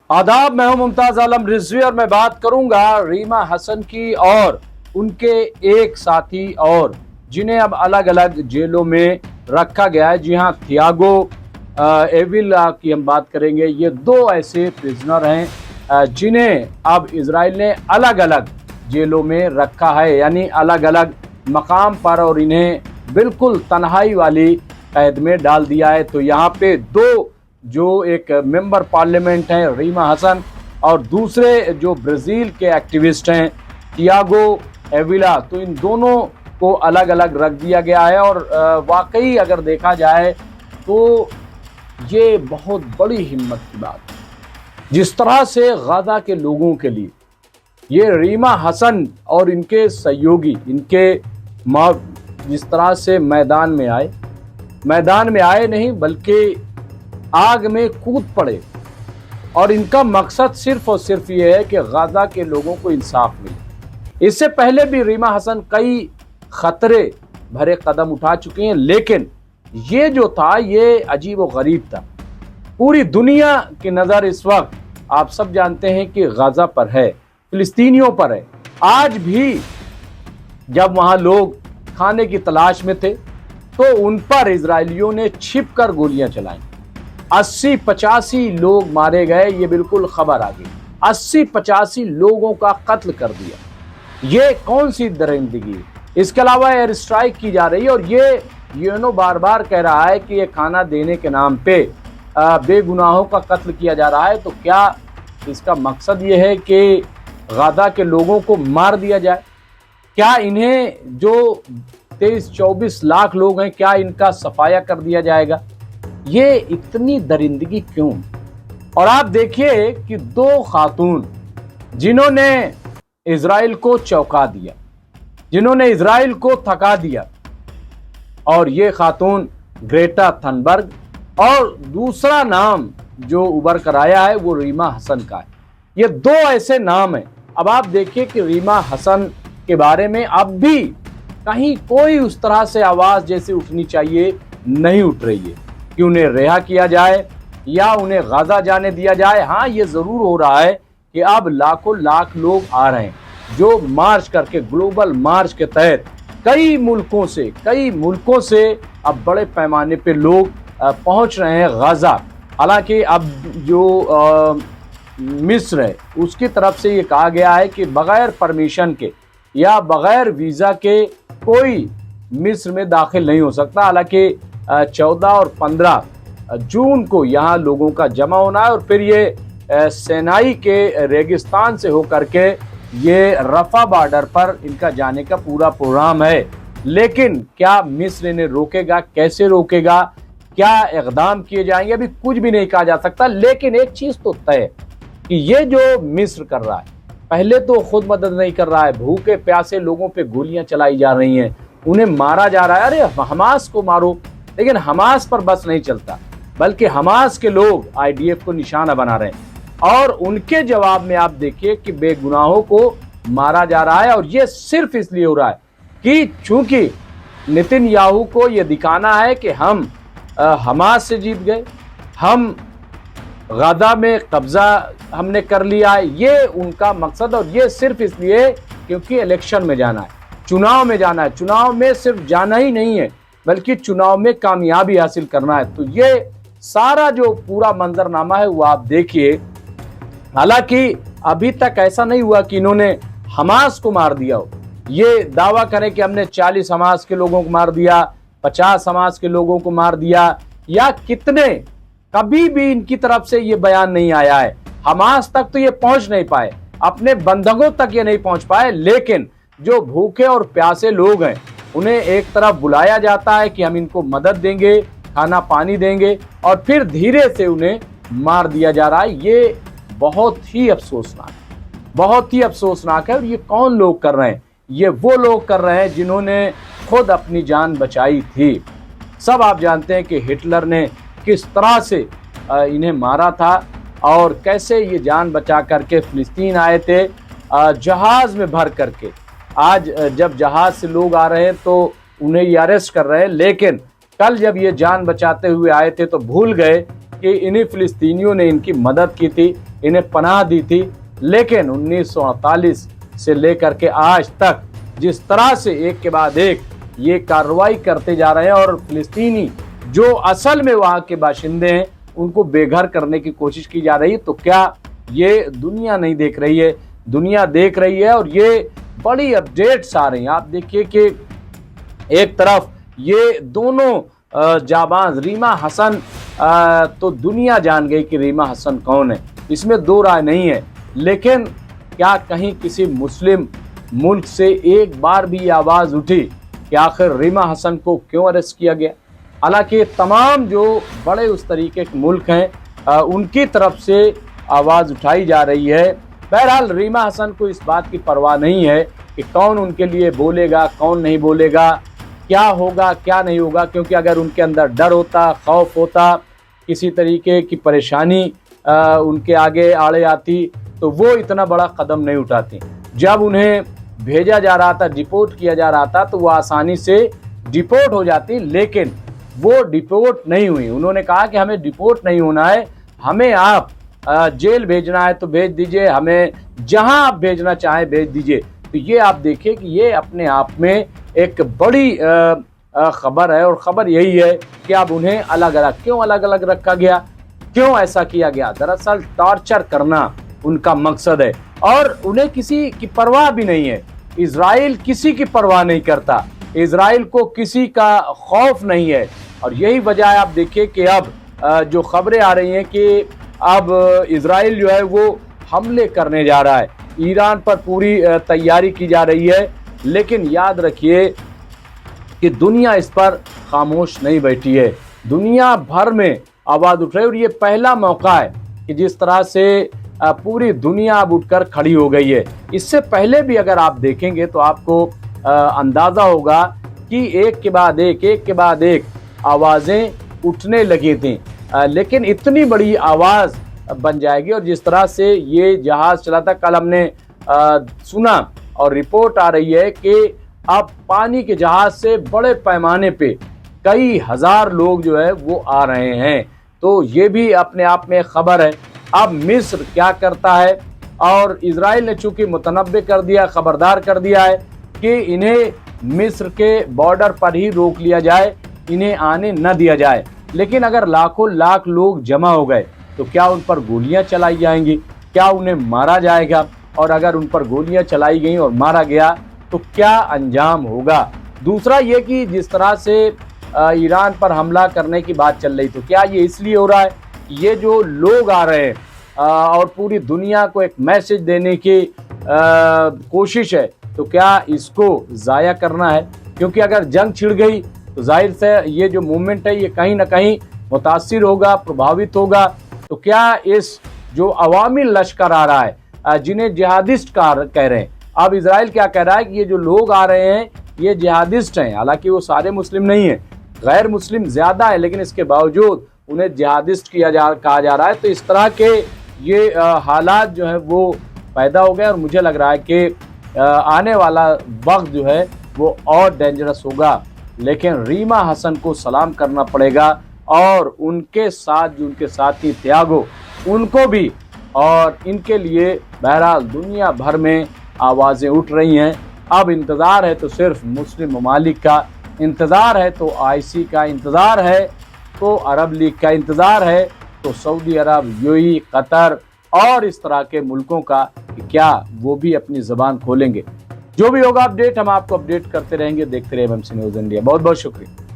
आदाब, मैं हूं मुमताज आलम रिजवी और मैं बात करूंगा रीमा हसन की और उनके एक साथी और जिन्हें अब अलग अलग जेलों में रखा गया है। जी हां, थियागो एविला की हम बात करेंगे। ये दो ऐसे प्रिजनर हैं जिन्हें अब इजराइल ने अलग अलग जेलों में रखा है, यानी अलग अलग मकाम पर, और इन्हें बिल्कुल तन्हाई वाली कैद में डाल दिया है। तो यहाँ पे दो जो एक मेंबर पार्लियामेंट हैं रीमा हसन और दूसरे जो ब्राज़ील के एक्टिविस्ट हैं थियागो एविला, तो इन दोनों को अलग अलग रख दिया गया है। और वाकई अगर देखा जाए तो ये बहुत बड़ी हिम्मत की बात है। जिस तरह से गाजा के लोगों के लिए ये रीमा हसन और इनके सहयोगी जिस तरह से मैदान में आए नहीं बल्कि आग में कूद पड़े, और इनका मकसद सिर्फ और सिर्फ ये है कि गाजा के लोगों को इंसाफ मिले। इससे पहले भी रीमा हसन कई खतरे भरे कदम उठा चुके हैं, लेकिन ये जो था ये अजीब और गरीब था। पूरी दुनिया की नज़र इस वक्त आप सब जानते हैं कि गाजा पर है, फिलिस्तीनियों पर है। आज भी जब वहां लोग खाने की तलाश में थे तो उन पर इजरायलियों ने छिपकर गोलियां चलाई। 80-85 लोग मारे गए, ये बिल्कुल खबर आ गई। 80-85 लोगों का कत्ल कर दिया। ये कौन सी दरिंदगी है? इसके अलावा एयर स्ट्राइक की जा रही है, और ये यूएनओ बार बार कह रहा है कि ये खाना देने के नाम पे बेगुनाहों का कत्ल किया जा रहा है। तो क्या इसका मकसद ये है कि गाजा के लोगों को मार दिया जाए? क्या इन्हें जो 23-24 लाख लोग हैं, क्या इनका सफाया कर दिया जाएगा? ये इतनी दरिंदगी क्यों? और आप देखिए कि दो खातून जिन्होंने इजराइल को चौंका दिया, जिन्होंने इजराइल को थका दिया, और ये खातून ग्रेटा थनबर्ग, और दूसरा नाम जो उभर कर आया है वो रीमा हसन का है। ये दो ऐसे नाम हैं। अब आप देखिए कि रीमा हसन के बारे में अब भी कहीं कोई उस तरह से आवाज जैसे उठनी चाहिए नहीं उठ रही है कि उन्हें रिहा किया जाए या उन्हें गाजा जाने दिया जाए। हाँ, ये जरूर हो रहा है कि अब लाखों लाख लोग आ रहे हैं जो मार्च करके, ग्लोबल मार्च के तहत कई मुल्कों से अब बड़े पैमाने पे लोग पहुंच रहे हैं गाजा। हालांकि अब जो मिस्र है उसकी तरफ से ये कहा गया है कि बगैर परमिशन के या बगैर वीजा के कोई मिस्र में दाखिल नहीं हो सकता। हालांकि 14 और 15 जून को यहाँ लोगों का जमा होना है, और फिर ये सेनाई के रेगिस्तान से होकर के ये रफा बॉर्डर पर इनका जाने का पूरा प्रोग्राम है। लेकिन क्या मिस्र इन्हें रोकेगा? कैसे रोकेगा? क्या इक़दाम किए जाएंगे? अभी कुछ भी नहीं कहा जा सकता। लेकिन एक चीज तो तय है कि ये जो मिस्र कर रहा है, पहले तो खुद मदद नहीं कर रहा है, भूखे प्यासे लोगों पे गोलियां चलाई जा रही हैं, उन्हें मारा जा रहा है। अरे हमास को मारो, लेकिन हमास पर बस नहीं चलता, बल्कि हमास के लोग आईडीएफ को निशाना बना रहे हैं, और उनके जवाब में आप देखिए कि बेगुनाहों को मारा जा रहा है। और ये सिर्फ इसलिए हो रहा है कि चूंकि नेतन्याहू को ये दिखाना है कि हम हमास से जीत गए, हम गाजा में कब्जा हमने कर लिया है। ये उनका मकसद, और ये सिर्फ इसलिए क्योंकि इलेक्शन में जाना है, चुनाव में जाना है। चुनाव में सिर्फ जाना ही नहीं है बल्कि चुनाव में कामयाबी हासिल करना है। तो ये सारा जो पूरा मंजरनामा है वो आप देखिए। हालांकि अभी तक ऐसा नहीं हुआ कि इन्होंने हमास को मार दिया हो। ये दावा करें कि हमने 40 हमास के लोगों को मार दिया, 50 हमास के लोगों को मार दिया, या कितने, कभी भी इनकी तरफ से ये बयान नहीं आया है। हमास तक तो ये पहुंच नहीं पाए, अपने बंधकों तक ये नहीं पहुंच पाए। लेकिन जो भूखे और प्यासे लोग हैं उन्हें एक तरफ बुलाया जाता है कि हम इनको मदद देंगे, खाना पानी देंगे, और फिर धीरे से उन्हें मार दिया जा रहा है। ये बहुत ही अफसोसनाक है। और ये कौन लोग कर रहे हैं? ये वो लोग कर रहे हैं जिन्होंने खुद अपनी जान बचाई थी। सब आप जानते हैं कि हिटलर ने किस तरह से इन्हें मारा था, और कैसे ये जान बचा करके फिलिस्तीन आए थे जहाज में भर करके। आज जब जहाज से लोग आ रहे हैं तो उन्हें ये अरेस्ट कर रहे हैं, लेकिन कल जब ये जान बचाते हुए आए थे तो भूल गए कि इन्हीं फिलिस्तीनियों ने इनकी मदद की थी, इन्हें पनाह दी थी। लेकिन 1948 से लेकर के आज तक जिस तरह से एक के बाद एक ये कार्रवाई करते जा रहे हैं और फिलिस्तीनी जो असल में वहाँ के बाशिंदे हैं उनको बेघर करने की कोशिश की जा रही है, तो क्या ये दुनिया नहीं देख रही है? दुनिया देख रही है और ये बड़ी अपडेट्स आ रही हैं। आप देखिए कि एक तरफ ये दोनों जाबाज रीमा हसन, तो दुनिया जान गई कि रीमा हसन कौन है, इसमें दो राय नहीं है। लेकिन क्या कहीं किसी मुस्लिम मुल्क से एक बार भी आवाज़ उठी कि आखिर रीमा हसन को क्यों अरेस्ट किया गया? हालांकि तमाम जो बड़े उस तरीके के मुल्क हैं उनकी तरफ से आवाज़ उठाई जा रही है। बहरहाल रीमा हसन को इस बात की परवाह नहीं है कि कौन उनके लिए बोलेगा, कौन नहीं बोलेगा, क्या होगा क्या नहीं होगा, क्योंकि अगर उनके अंदर डर होता, खौफ होता, किसी तरीके की परेशानी उनके आगे आड़े आती तो वो इतना बड़ा कदम नहीं उठाती। जब उन्हें भेजा जा रहा था, डिपोर्ट किया जा रहा था, तो वो आसानी से डिपोर्ट हो जाती, लेकिन वो डिपोर्ट नहीं हुई। उन्होंने कहा कि हमें डिपोर्ट नहीं होना है, हमें आप जेल भेजना है तो भेज दीजिए, हमें जहां आप भेजना चाहें भेज दीजिए। तो ये आप देखिए कि ये अपने आप में एक बड़ी खबर है, और ख़बर यही है कि अब उन्हें अलग अलग रखा गया, क्यों ऐसा किया गया? दरअसल टॉर्चर करना उनका मकसद है और उन्हें किसी की परवाह भी नहीं है। इजराइल किसी की परवाह नहीं करता, इजराइल को किसी का खौफ नहीं है। और यही वजह है, आप देखिए कि अब जो खबरें आ रही हैं कि अब इजराइल जो है वो हमले करने जा रहा है, ईरान पर पूरी तैयारी की जा रही है। लेकिन याद रखिए कि दुनिया इस पर खामोश नहीं बैठी है, दुनिया भर में आवाज़ उठ रही है। और ये पहला मौका है कि जिस तरह से पूरी दुनिया अब उठकर खड़ी हो गई है। इससे पहले भी अगर आप देखेंगे तो आपको अंदाज़ा होगा कि एक के बाद एक आवाज़ें उठने लगी थी, लेकिन इतनी बड़ी आवाज़ बन जाएगी। और जिस तरह से ये जहाज़ चला था, कल हमने सुना और रिपोर्ट आ रही है कि अब पानी के जहाज़ से बड़े पैमाने पे कई हज़ार लोग जो है वो आ रहे हैं। तो ये भी अपने आप में खबर है। अब मिस्र क्या करता है, और इजराइल ने चूंकि मुतनब्बे कर दिया, खबरदार कर दिया है कि इन्हें मिस्र के बॉर्डर पर ही रोक लिया जाए, इन्हें आने न दिया जाए। लेकिन अगर लाखों लाख लोग जमा हो गए तो क्या उन पर गोलियां चलाई जाएंगी? क्या उन्हें मारा जाएगा? और अगर उन पर गोलियां चलाई गई और मारा गया तो क्या अंजाम होगा? दूसरा ये कि जिस तरह से ईरान पर हमला करने की बात चल रही, तो क्या ये इसलिए हो रहा है? ये जो लोग आ रहे हैं और पूरी दुनिया को एक मैसेज देने की कोशिश है, तो क्या इसको ज़ाया करना है? क्योंकि अगर जंग छिड़ गई तो जाहिर से ये जो मूवमेंट है ये कहीं ना कहीं मुतासिर होगा, प्रभावित होगा। तो क्या इस जो अवामी लश्कर आ रहा है जिन्हें जिहादिस्ट कह रहे हैं, अब इजराइल क्या कह रहा है कि ये जो लोग आ रहे हैं ये जिहादिस्ट हैं। हालांकि वो सारे मुस्लिम नहीं हैं, गैर मुस्लिम ज़्यादा है, लेकिन इसके बावजूद उन्हें जिहादिस्ट कहा जा रहा है। तो इस तरह के ये हालात जो है वो पैदा हो गए और मुझे लग रहा है कि आने वाला वक्त जो है वो और डेंजरस होगा। लेकिन रीमा हसन को सलाम करना पड़ेगा और उनके साथ जो उनके साथी त्यागो उनको भी, और इनके लिए बहरहाल दुनिया भर में आवाज़ें उठ रही हैं। अब इंतज़ार है तो सिर्फ मुस्लिम ममालिक का, इंतज़ार है तो आईसी का, इंतज़ार है तो अरब लीग का, इंतज़ार है तो सऊदी अरब, यूएई, कतर और इस तरह के मुल्कों का कि क्या वो भी अपनी ज़बान खोलेंगे। जो भी होगा अपडेट हम आपको अपडेट करते रहेंगे। देखते रहिए एमएमसी न्यूज़ इंडिया। बहुत बहुत शुक्रिया।